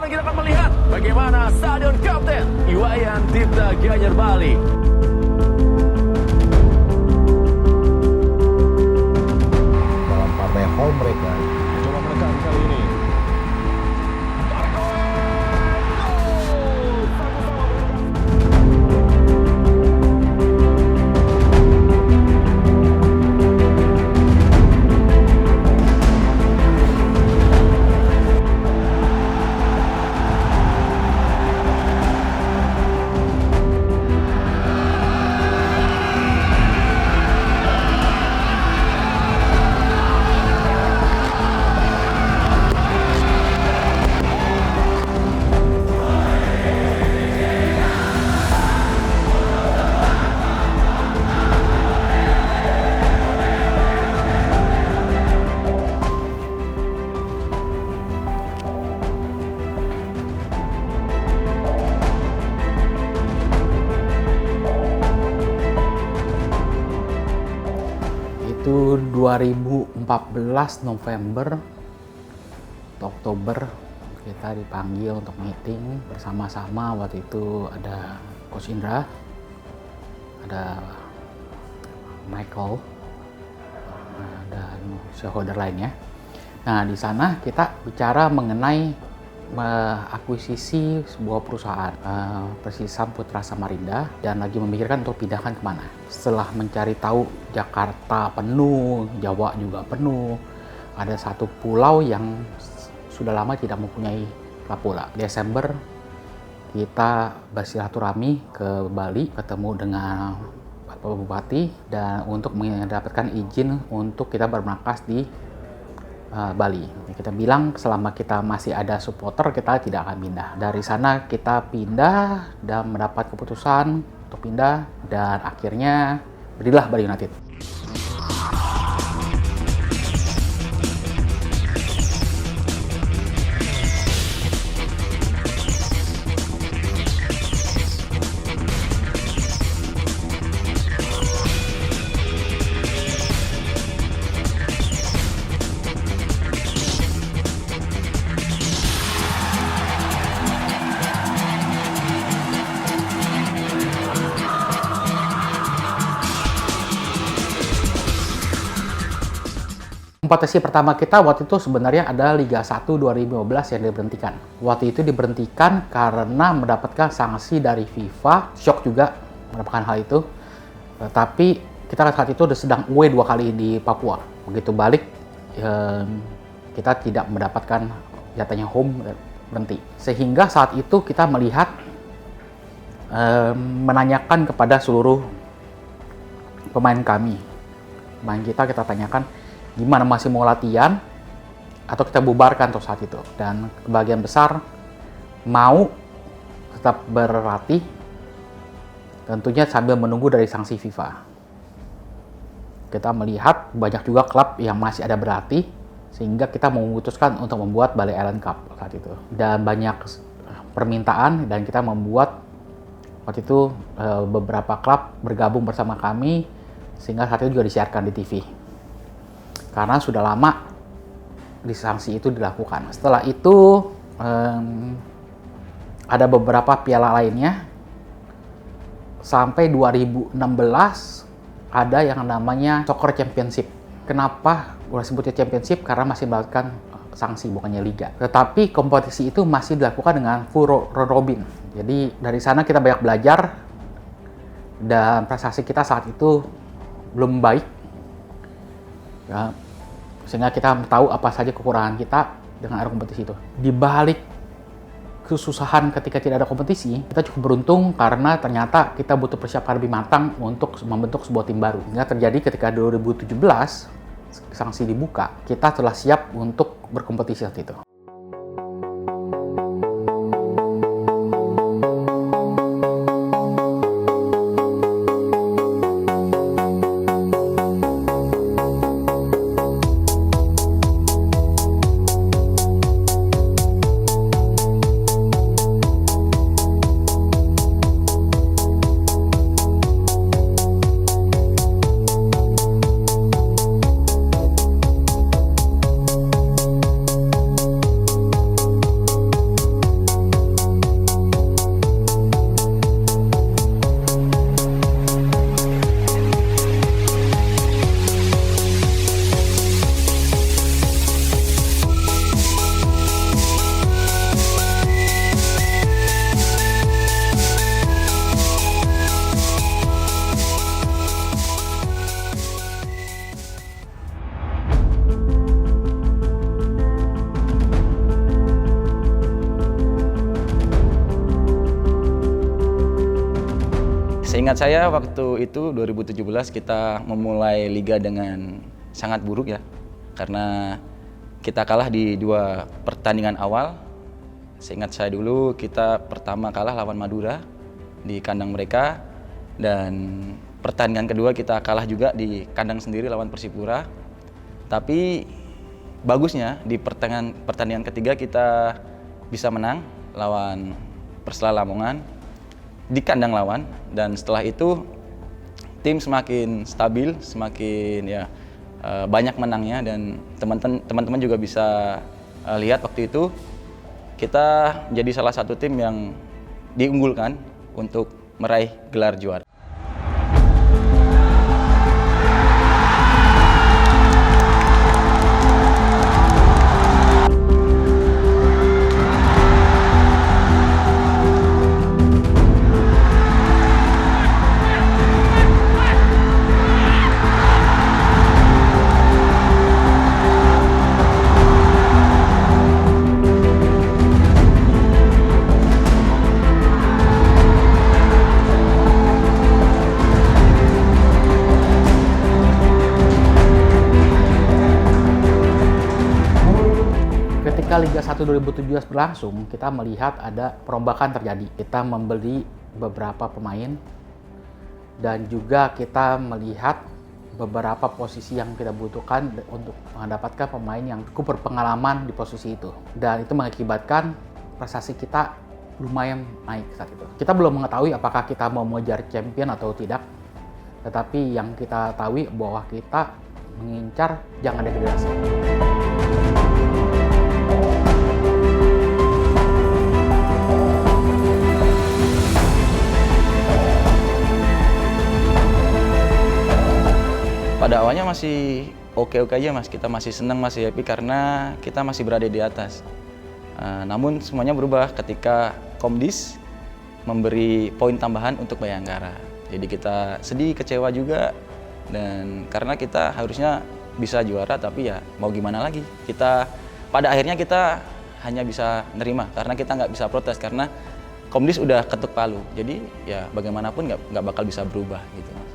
kali kita akan melihat bagaimana Stadion Kapten Iwayan Dipta Gianyar Bali. Dalam partai home mereka Coba menekan kali ini. Itu 2014 November atau Oktober kita dipanggil untuk meeting bersama-sama. Waktu itu ada Coach Indra, ada Michael, dan shareholder lainnya. Nah, di sana kita bicara mengenai akuisisi sebuah perusahaan Persisam Putra Samarinda dan lagi memikirkan untuk pindahkan kemana. Setelah mencari tahu Jakarta penuh, Jawa juga penuh, ada satu pulau yang sudah lama tidak mempunyai kapula. Desember kita bersilaturahmi ke Bali, ketemu dengan Bapak Bupati dan untuk mendapatkan izin untuk kita bermarkas di Bali. Kita bilang selama kita masih ada supporter kita tidak akan pindah. Dari sana kita pindah dan mendapat keputusan untuk pindah dan akhirnya berdirilah Bali United. Kompetisi pertama kita waktu itu sebenarnya ada Liga 1 2015 yang diberhentikan. Waktu itu diberhentikan karena mendapatkan sanksi dari FIFA, shock juga mendapatkan hal itu. Tapi kita saat itu sedang away 2 kali di Papua. Begitu balik, kita tidak mendapatkan jatahnya home, berhenti. Sehingga saat itu kita melihat, menanyakan kepada seluruh pemain kami. Pemain kita tanyakan, gimana masih mau latihan atau kita bubarkan untuk saat itu, dan kebagian besar mau tetap berlatih, tentunya sambil menunggu dari sanksi FIFA. Kita melihat banyak juga klub yang masih ada berlatih, sehingga kita memutuskan untuk membuat Bali Island Cup saat itu, dan banyak permintaan dan kita membuat waktu itu beberapa klub bergabung bersama kami, sehingga saat itu juga disiarkan di TV. Karena sudah lama sanksi itu dilakukan. Setelah itu ada beberapa piala lainnya. Sampai 2016 ada yang namanya Soccer Championship. Kenapa udah sebutnya Championship? Karena masih melakukan sanksi, bukannya liga. Tetapi kompetisi itu masih dilakukan dengan full round robin. Jadi dari sana kita banyak belajar dan prestasi kita saat itu belum baik. Ya, sehingga kita tahu apa saja kekurangan kita dengan era kompetisi itu. Di balik kesusahan ketika tidak ada kompetisi, kita cukup beruntung karena ternyata kita butuh persiapan lebih matang untuk membentuk sebuah tim baru. Sehingga terjadi ketika 2017 sanksi dibuka, kita telah siap untuk berkompetisi saat itu. Seingat saya waktu itu 2017 kita memulai liga dengan sangat buruk ya. Karena kita kalah di 2 pertandingan awal. Seingat saya dulu kita pertama kalah lawan Madura di kandang mereka. Dan pertandingan kedua kita kalah juga di kandang sendiri lawan Persipura. Tapi bagusnya di pertandingan ketiga kita bisa menang lawan Persela Lamongan di kandang lawan, dan setelah itu tim semakin stabil, semakin ya banyak menangnya, dan teman-teman juga bisa lihat waktu itu kita jadi salah satu tim yang diunggulkan untuk meraih gelar juara. Ketika Liga 1 2017 berlangsung, kita melihat ada perombakan terjadi. Kita membeli beberapa pemain dan juga kita melihat beberapa posisi yang kita butuhkan untuk mendapatkan pemain yang cukup berpengalaman di posisi itu. Dan itu mengakibatkan prestasi kita lumayan naik saat itu. Kita belum mengetahui apakah kita mau mengejar champion atau tidak, tetapi yang kita tahu bahwa kita mengincar jangan degradasi. Pada awalnya masih oke-oke aja Mas, kita masih senang, masih happy karena kita masih berada di atas. Namun semuanya berubah ketika Komdis memberi poin tambahan untuk Bayangkara. Jadi kita sedih, kecewa juga, dan karena kita harusnya bisa juara, tapi ya mau gimana lagi. Pada akhirnya kita hanya bisa nerima karena kita nggak bisa protes karena Komdis udah ketuk palu. Jadi ya bagaimanapun nggak bakal bisa berubah gitu Mas.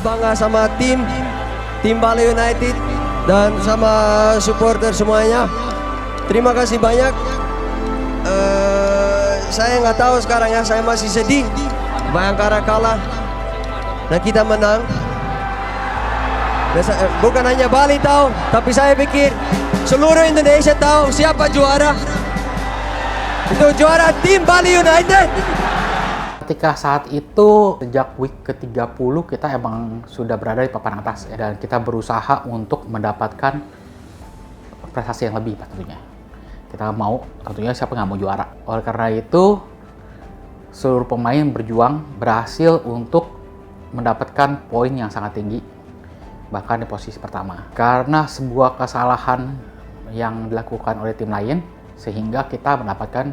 Bangga sama tim Bali United dan sama supporter semuanya. Terima kasih banyak. Saya nggak tahu sekarang ya, saya masih sedih. Bayangkara kalah dan kita menang. Bukan hanya Bali tahu, tapi saya pikir seluruh Indonesia tahu siapa juara. Itu juara tim Bali United. Ketika saat itu, sejak week ke-30 kita emang sudah berada di papan atas ya, dan kita berusaha untuk mendapatkan prestasi yang lebih tentunya. Kita mau, tentunya siapa nggak mau juara. Oleh karena itu, seluruh pemain berjuang berhasil untuk mendapatkan poin yang sangat tinggi, bahkan di posisi pertama. Karena sebuah kesalahan yang dilakukan oleh tim lain, sehingga kita mendapatkan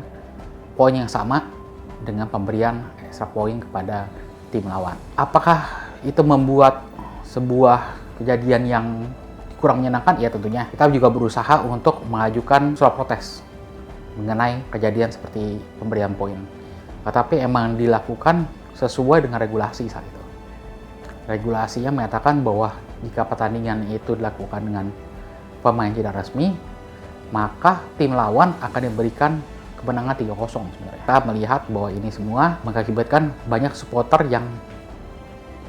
poin yang sama dengan pemberian extra poin kepada tim lawan. Apakah itu membuat sebuah kejadian yang kurang menyenangkan? Ya tentunya. Kita juga berusaha untuk mengajukan surat protes mengenai kejadian seperti pemberian poin. Tetapi emang dilakukan sesuai dengan regulasi saat itu. Regulasinya menyatakan bahwa jika pertandingan itu dilakukan dengan pemain tidak resmi, maka tim lawan akan diberikan kemenangan 3-0 sebenarnya. Kita melihat bahwa ini semua mengakibatkan banyak supporter yang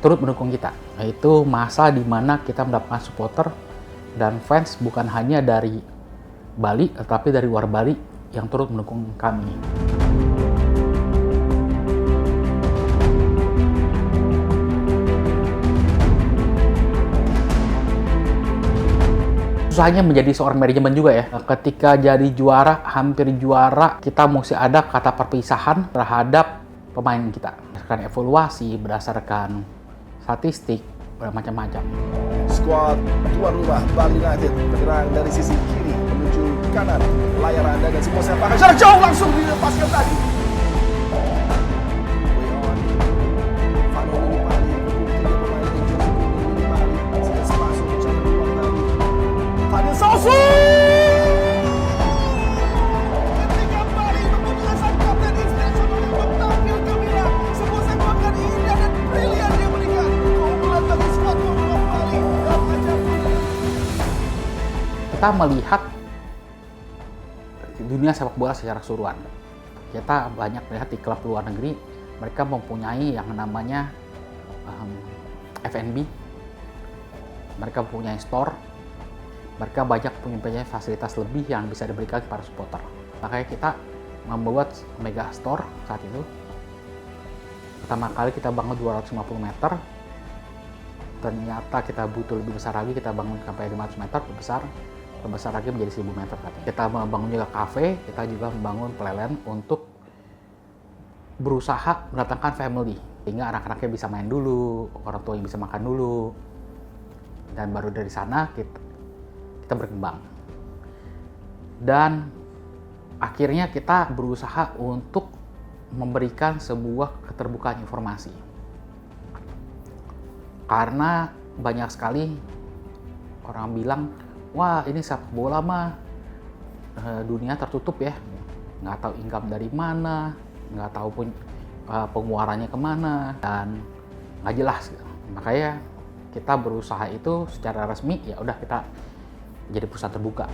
turut mendukung kita. Yaitu masa di mana kita mendapatkan supporter dan fans bukan hanya dari Bali, tetapi dari luar Bali yang turut mendukung kami. Susahnya menjadi seorang manajemen juga ya. Ketika jadi juara, hampir juara, kita mesti ada kata perpisahan terhadap pemain kita. Berdasarkan evaluasi, berdasarkan statistik, bermacam-macam. Skuad tuan rumah Bali United bergerak dari sisi kiri menuju di kanan layar Anda dan semua saya pakai jarak jauh langsung dilepaskan tadi. Fadil Sausu! Ketika Bali membutuhkan sang kapten inspirasional yang tampil gemilang, sebuah sepakan indah dan brilian dia berikan. Keunggulan bagi skuad tuan Bali dalam ajang ini. Kita melihat dunia sepak bola secara keseluruhan. Kita banyak melihat di klub luar negeri, mereka mempunyai yang namanya F&B, mereka mempunyai store, mereka banyak punya fasilitas lebih yang bisa diberikan kepada supporter. Makanya kita membuat mega store saat itu. Pertama kali kita bangun 250 meter, ternyata kita butuh lebih besar lagi, kita bangun sampai 500 meter, terbesar lagi menjadi 1000 meter. Kita membangun juga kafe, kita juga membangun play-land untuk berusaha mendatangkan family, sehingga anak-anaknya bisa main dulu, orang tuanya bisa makan dulu, dan baru dari sana kita berkembang. Dan akhirnya kita berusaha untuk memberikan sebuah keterbukaan informasi. Karena banyak sekali orang bilang, wah ini sepak bola mah dunia tertutup ya, nggak tahu income dari mana, nggak tahu pun pengeluarannya kemana, dan nggak jelas. Makanya kita berusaha itu secara resmi, ya udah kita jadi pusat terbuka.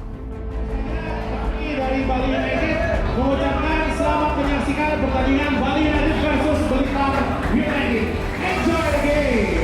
Dari Bali United mengucapkan selamat menyaksikan pertandingan Bali United versus Blitar United. Enjoy the game.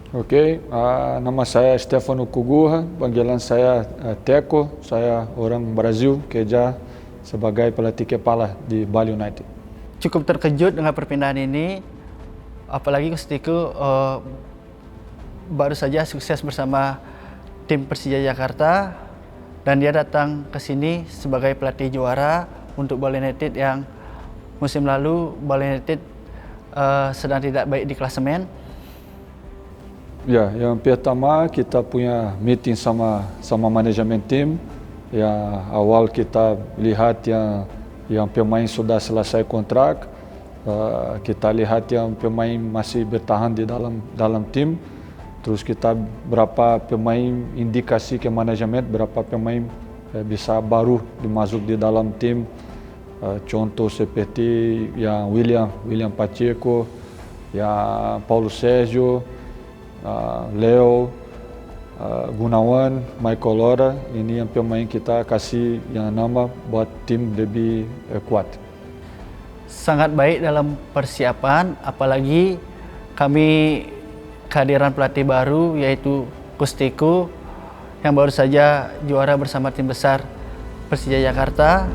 Oke, nama saya Stefano Kugurra, panggilan saya Teco, saya orang Brasil, kerja sebagai pelatih kepala di Bali United. Cukup terkejut dengan perpindahan ini, apalagi Kustiku baru saja sukses bersama tim Persija Jakarta, dan dia datang ke sini sebagai pelatih juara untuk Bali United yang musim lalu Bali United sedang tidak baik di klasemen. Ya, yang pertama kita punya meeting sama manajemen tim. Ya, awal kita lihat yang pemain sudah selesai kontrak. Kita lihat yang pemain masih bertahan di dalam tim. Terus kita berapa pemain indikasi ke manajemen, berapa pemain bisa baru dimasuk di dalam tim. Contoh seperti yang William Pacheco, yang Paulo Sérgio, Leo, Gunawan, Michael Lora, ini yang pemain kita kasih yang nama buat tim lebih kuat. Sangat baik dalam persiapan, apalagi kami kehadiran pelatih baru yaitu Kustiku yang baru saja juara bersama tim besar Persija Jakarta.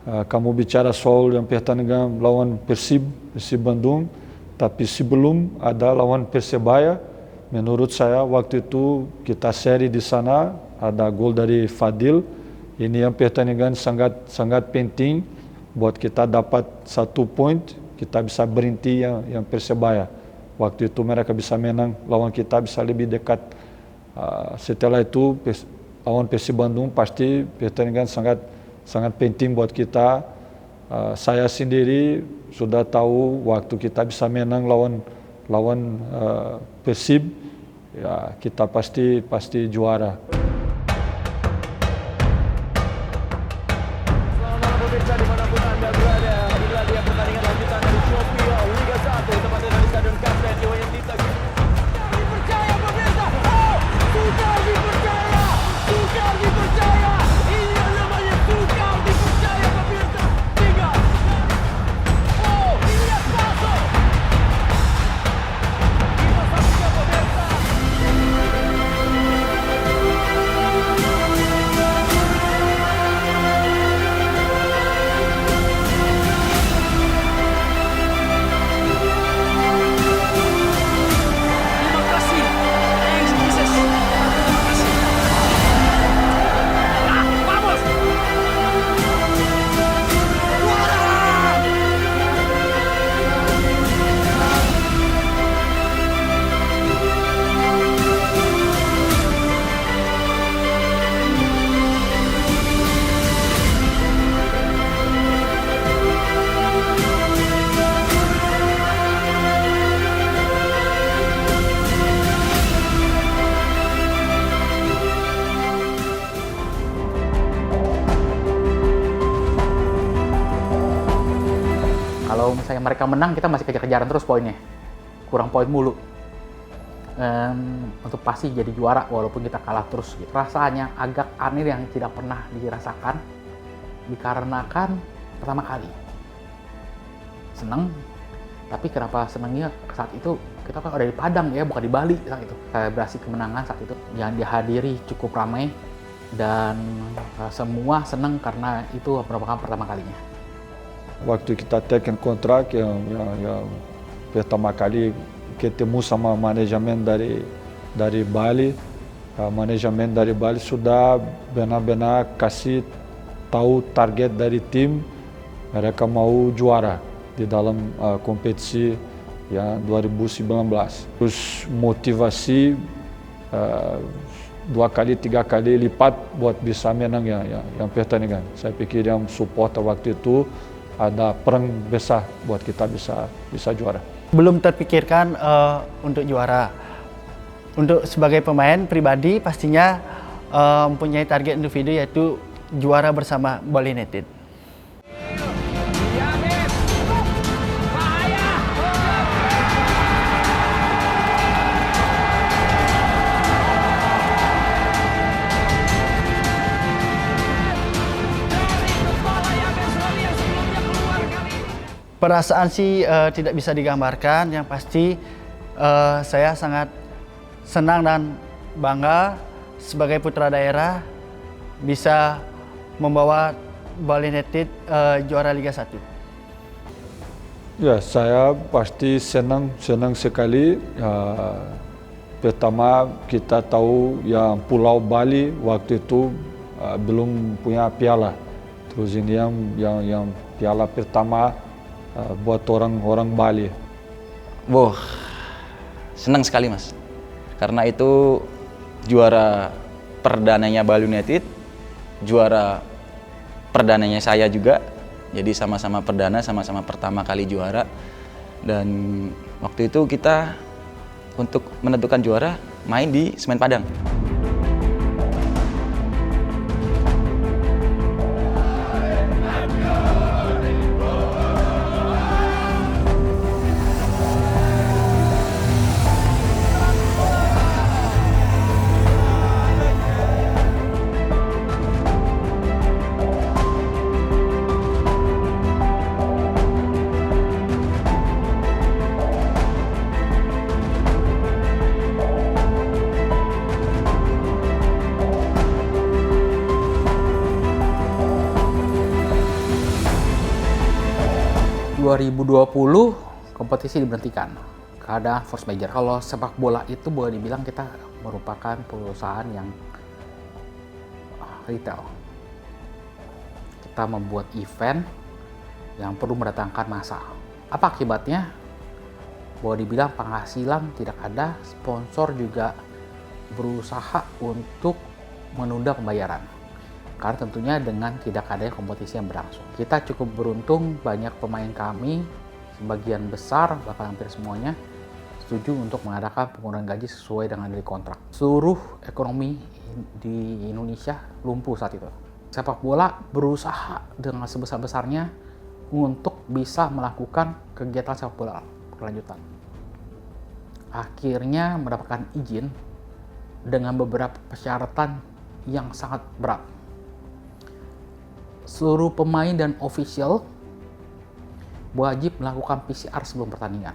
Kamu bicara soal yang pertandingan lawan Persib Bandung, tapi sebelum ada lawan Persebaya, menurut saya waktu itu kita seri di sana, ada gol dari Fadil. Ini yang pertandingan sangat penting buat kita dapat 1 poin, kita bisa berhenti yang Persebaya. Waktu itu mereka bisa menang, lawan kita bisa lebih dekat. Setelah itu lawan Persib Bandung pasti pertandingan sangat penting buat kita. Saya sendiri sudah tahu waktu kita bisa menang lawan Persib, ya kita pasti juara. Selamat malam pemirsa dimanapun Anda berada. Inilah dia pertandingan lanjutan dari Shopee Liga 1 tepatnya dari Stadion Kapten Iwayan Dipta. Dipercaya pemirsa. Oh, Sukar dipercaya. Sukar dipercaya. Ini yang namanya Sukar dipercaya pemirsa. 3. Oh, lihat masuk. Kita saksikan pemirsa. Kalau misalnya mereka menang, kita masih kejar-kejaran terus poinnya. Kurang poin mulu. Untuk pasti jadi juara walaupun kita kalah terus. Rasanya agak aneh yang tidak pernah dirasakan. Dikarenakan pertama kali. Senang. Tapi kenapa senangnya saat itu kita kan ada di Padang ya, bukan di Bali saat itu. Selebrasi kemenangan saat itu yang dihadiri cukup ramai. Dan semua senang karena itu merupakan pertama kalinya. Waktu kita tekan kontrak yang pertama kali ketemu sama manajemen dari Bali, manajemen dari Bali sudah benar-benar kasih tahu target dari tim, mereka mau juara di dalam kompetisi yang 2019. Terus motivasi 2 kali 3 kali lipat buat bisa menang yang pertandingan. Saya pikir yang supporter waktu itu ada perang besar buat kita bisa juara. Belum terpikirkan untuk juara. Untuk sebagai pemain pribadi pastinya mempunyai target individu yaitu juara bersama Bali United. Perasaan sih tidak bisa digambarkan, yang pasti saya sangat senang dan bangga sebagai putra daerah bisa membawa Bali United juara Liga 1. Ya, saya pasti senang sekali. Pertama kita tahu yang Pulau Bali waktu itu belum punya piala. Terus ini yang piala pertama buat orang Bali. Wah, senang sekali Mas. Karena itu juara perdananya Bali United, juara perdananya saya juga. Jadi sama-sama perdana, sama-sama pertama kali juara. Dan waktu itu kita untuk menentukan juara main di Semen Padang. 2020 kompetisi diberhentikan, keadaan force major. Kalau sepak bola itu boleh dibilang kita merupakan perusahaan yang retail. Kita membuat event yang perlu mendatangkan massa. Apa akibatnya? Boleh dibilang penghasilan tidak ada, sponsor juga berusaha untuk menunda pembayaran. Karena tentunya dengan tidak adanya kompetisi yang berlangsung. Kita cukup beruntung, banyak pemain kami, sebagian besar, bahkan hampir semuanya, setuju untuk mengadakan penurunan gaji sesuai dengan dari kontrak. Seluruh ekonomi di Indonesia lumpuh saat itu. Sepak bola berusaha dengan sebesar-besarnya untuk bisa melakukan kegiatan sepak bola berkelanjutan. Akhirnya mendapatkan izin dengan beberapa persyaratan yang sangat berat. Seluruh pemain dan official wajib melakukan PCR sebelum pertandingan.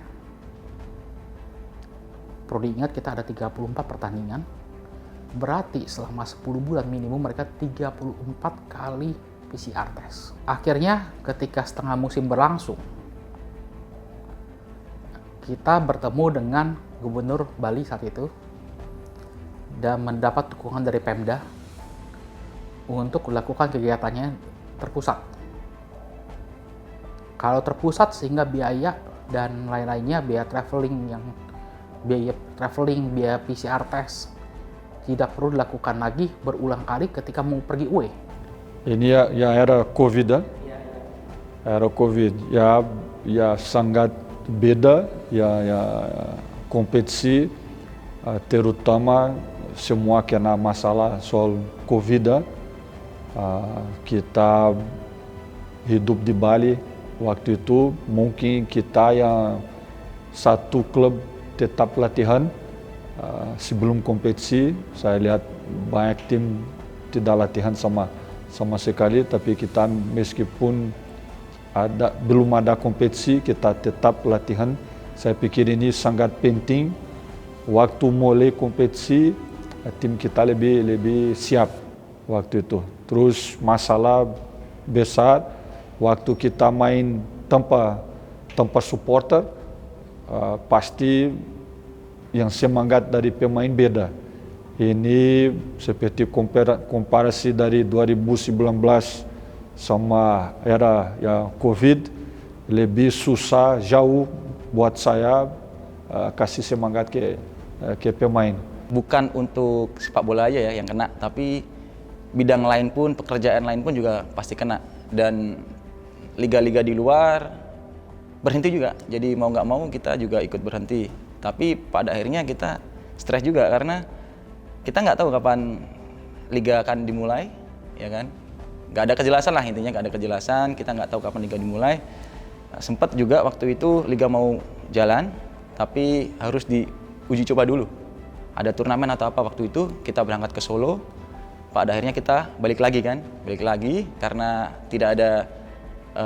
Perlu diingat kita ada 34 pertandingan, berarti selama 10 bulan minimum mereka 34 kali PCR test. Akhirnya ketika setengah musim berlangsung, kita bertemu dengan Gubernur Bali saat itu dan mendapat dukungan dari Pemda untuk melakukan kegiatannya terpusat. Kalau terpusat sehingga biaya dan lain-lainnya, biaya traveling, biaya PCR test tidak perlu dilakukan lagi berulang kali ketika mau pergi away. Ini ya era Covid, era Covid, ya sangat beda, ya kompetisi, terutama semua kena masalah soal Covid. Kita hidup di Bali waktu itu, mungkin kita yang satu klub tetap latihan sebelum kompetisi. Saya lihat banyak tim tidak latihan sama sekali, tapi kita meskipun belum ada kompetisi, kita tetap latihan. Saya pikir ini sangat penting. Waktu mulai kompetisi, tim kita lebih siap waktu itu. Terus masalah besar, waktu kita main tanpa supporter, pasti yang semangat dari pemain beda. Ini seperti komparasi dari 2019 sama era ya Covid, lebih susah jauh buat saya kasih semangat ke pemain. Bukan untuk sepak bola aja ya yang kena, tapi bidang lain pun, pekerjaan lain pun juga pasti kena. Dan liga-liga di luar berhenti juga. Jadi mau nggak mau kita juga ikut berhenti. Tapi pada akhirnya kita stres juga karena kita nggak tahu kapan liga akan dimulai, ya kan? Nggak ada kejelasan lah intinya, nggak ada kejelasan. Kita nggak tahu kapan liga dimulai. Sempat juga waktu itu liga mau jalan, tapi harus diuji coba dulu. Ada turnamen atau apa waktu itu, kita berangkat ke Solo. Pada akhirnya kita balik lagi karena tidak ada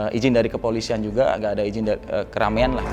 izin dari kepolisian juga, nggak ada izin dari keramaian lah.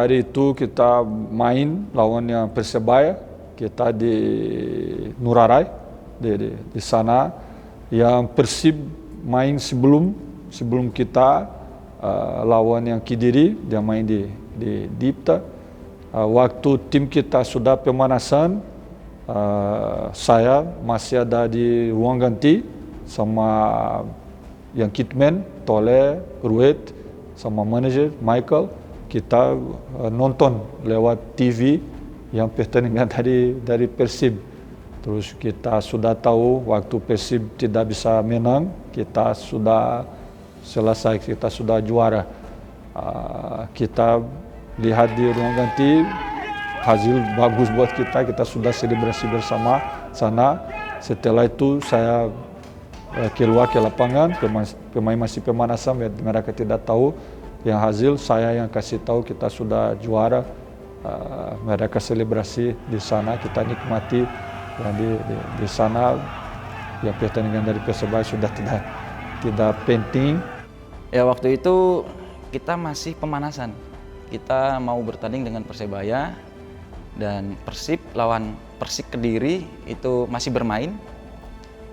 Hari itu kita main lawan yang Persebaya, kita di Nurarai, di sana. Yang Persib main sebelum kita lawan yang Kediri, dia main di Dipta. Waktu tim kita sudah pemanasan, saya masih ada di ruang ganti sama yang kitman, Tole, Ruet, sama manajer Michael. Kita nonton lewat TV yang pertandingan dari Persib. Terus kita sudah tahu waktu Persib tidak bisa menang, kita sudah selesai, kita sudah juara. Kita lihat di ruang ganti, hasil bagus buat kita sudah selebrasi bersama sana. Setelah itu saya keluar ke lapangan, pemain masih pemanasan, mereka tidak tahu yang hasil, saya yang kasih tahu kita sudah juara. Mereka selebrasi di sana, kita nikmati dan di sana ya pertandingan dari Persebaya sudah tidak penting. Ya waktu itu kita masih pemanasan. Kita mau bertanding dengan Persebaya dan Persib lawan Persik Kediri itu masih bermain.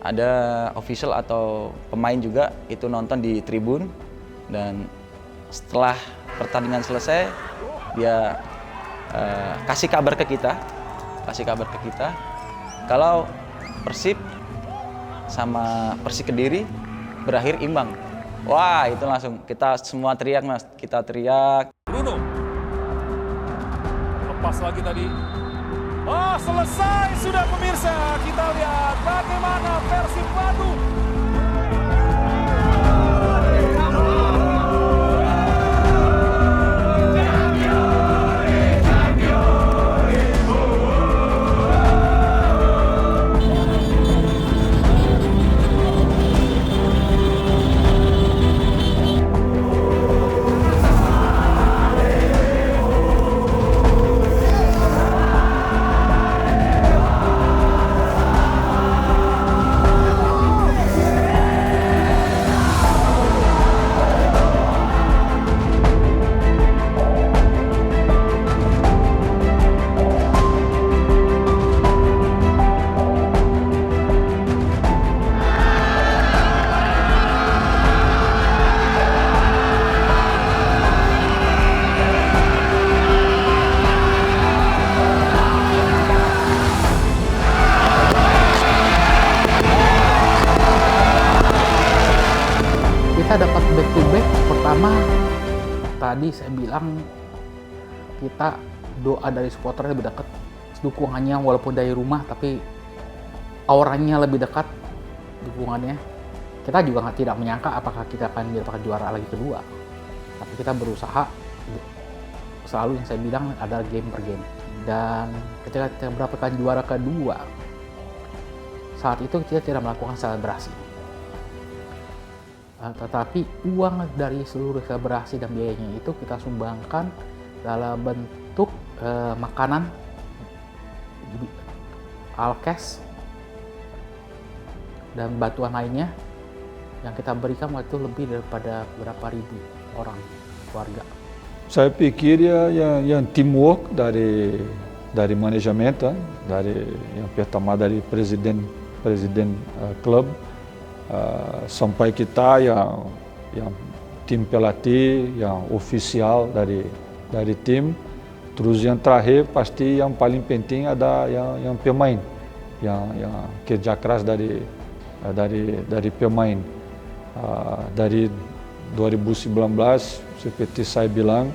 Ada official atau pemain juga itu nonton di tribun, dan setelah pertandingan selesai dia kasih kabar ke kita kalau Persib sama Persik Kediri berakhir imbang. Wah, itu langsung kita semua teriak, Mas. Kita teriak. Bruno. Lepas lagi tadi. Oh, selesai sudah pemirsa. Kita lihat bagaimana Persib Bandung. Kita dapat back to back. Pertama, tadi saya bilang kita doa dari supporter lebih dekat, dukungannya walaupun dari rumah tapi auranya lebih dekat dukungannya. Kita juga tidak menyangka apakah kita akan mendapatkan juara lagi kedua, tapi kita berusaha selalu, yang saya bilang ada game per game. Dan ketika kita mendapatkan juara kedua, saat itu kita tidak melakukan selebrasi. Tetapi uang dari seluruh selebrasi dan biayanya itu kita sumbangkan dalam bentuk makanan, alkes, dan bantuan lainnya yang kita berikan waktu itu lebih daripada berapa ribu orang keluarga. Saya pikir ya yang teamwork dari manajemen, dari yang pertama dari presiden klub, sampai kita yang tim pelatih, yang ofisial dari tim. Terus yang terakhir pasti yang paling penting ada yang pemain, yang kerja keras dari pemain. Dari 2019 seperti saya bilang,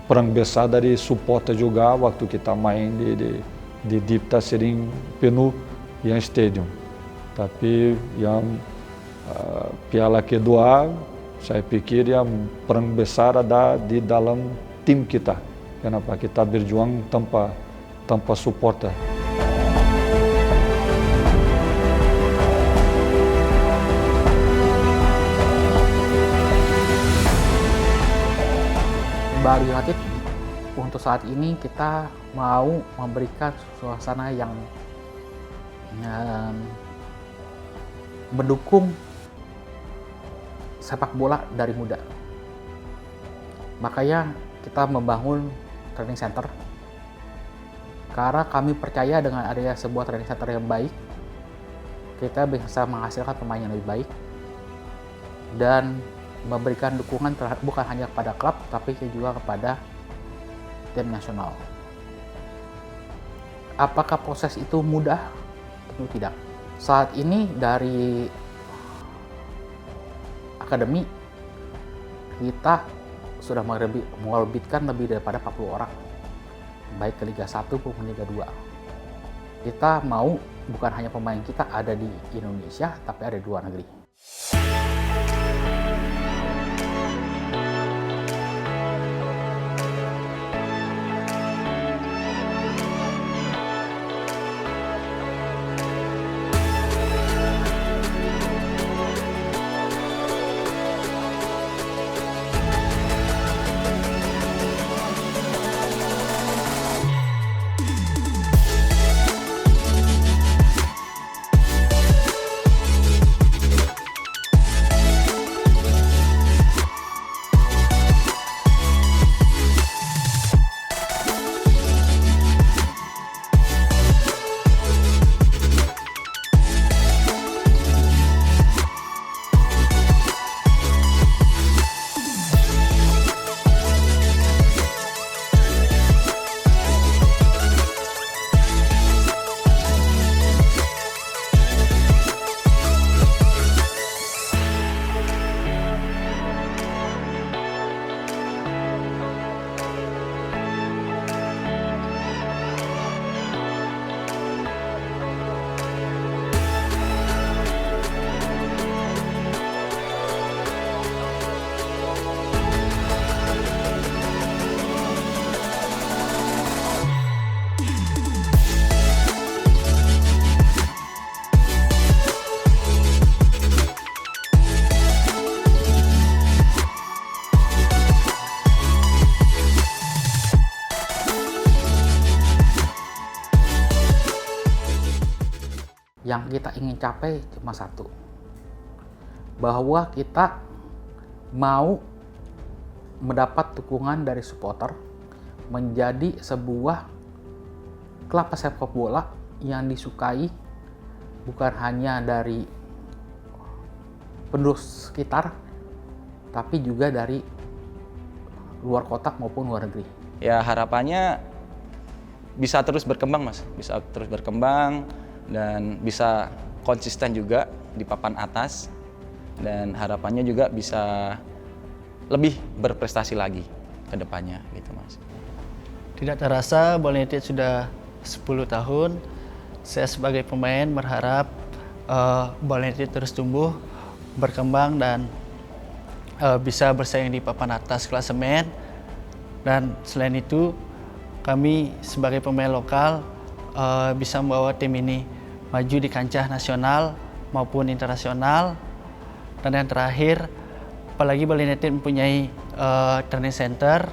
perang besar dari supporter juga waktu kita main di Dipta sering penuh yang stadium. Tapi yang piala kedua, saya pikir yang perang besar ada di dalam tim kita. Kenapa kita berjuang tanpa supporter. Bali United untuk saat ini kita mau memberikan suasana yang mendukung sepak bola dari muda. Makanya kita membangun training center, karena kami percaya dengan adanya sebuah training center yang baik, kita bisa menghasilkan pemain yang lebih baik dan memberikan dukungan bukan hanya kepada klub tapi juga kepada tim nasional. Apakah proses itu mudah? Tentu tidak. Saat ini dari akademi kita sudah menerbitkan lebih daripada 40 orang, baik ke Liga 1 maupun Liga 2. Kita mau bukan hanya pemain kita ada di Indonesia, tapi ada di luar negeri. yang kita ingin capai cuma satu, bahwa kita mau mendapat dukungan dari supporter menjadi sebuah klub sepak bola yang disukai bukan hanya dari penduduk sekitar, tapi juga dari luar kota maupun luar negeri. Ya harapannya bisa terus berkembang Mas, bisa terus berkembang dan bisa konsisten juga di papan atas, dan harapannya juga bisa lebih berprestasi lagi ke depannya gitu Mas. Tidak terasa Bali United sudah 10 tahun. Saya sebagai pemain berharap Bali United terus tumbuh, berkembang dan bisa bersaing di papan atas klasemen. Dan selain itu, kami sebagai pemain lokal bisa membawa tim ini maju di kancah nasional maupun internasional. Dan yang terakhir, apalagi Bali United mempunyai training center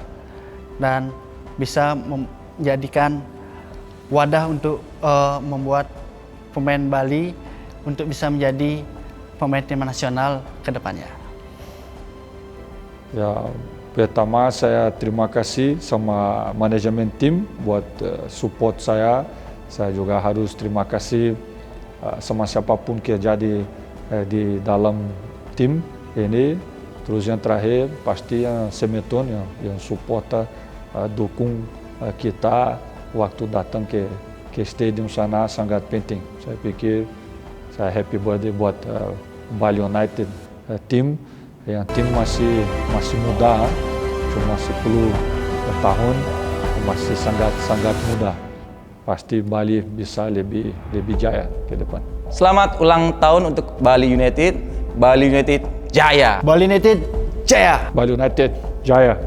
dan bisa menjadikan wadah untuk membuat pemain Bali untuk bisa menjadi pemain tim nasional ke depannya. Ya, pertama saya terima kasih sama manajemen tim buat support saya. Saya juga harus terima kasih sama siapapun yang jadi di dalam tim ini. Terus yang terakhir pasti yang Semeton yang support dukung kita waktu datang ke stadium sana sangat penting. Saya pikir saya happy birthday buat Bali United tim yang tim masih muda, cuma 10 tahun, masih sangat muda. Pasti Bali bisa lebih jaya ke depan. Selamat ulang tahun untuk Bali United. Bali United jaya. Bali United jaya. Bali United jaya.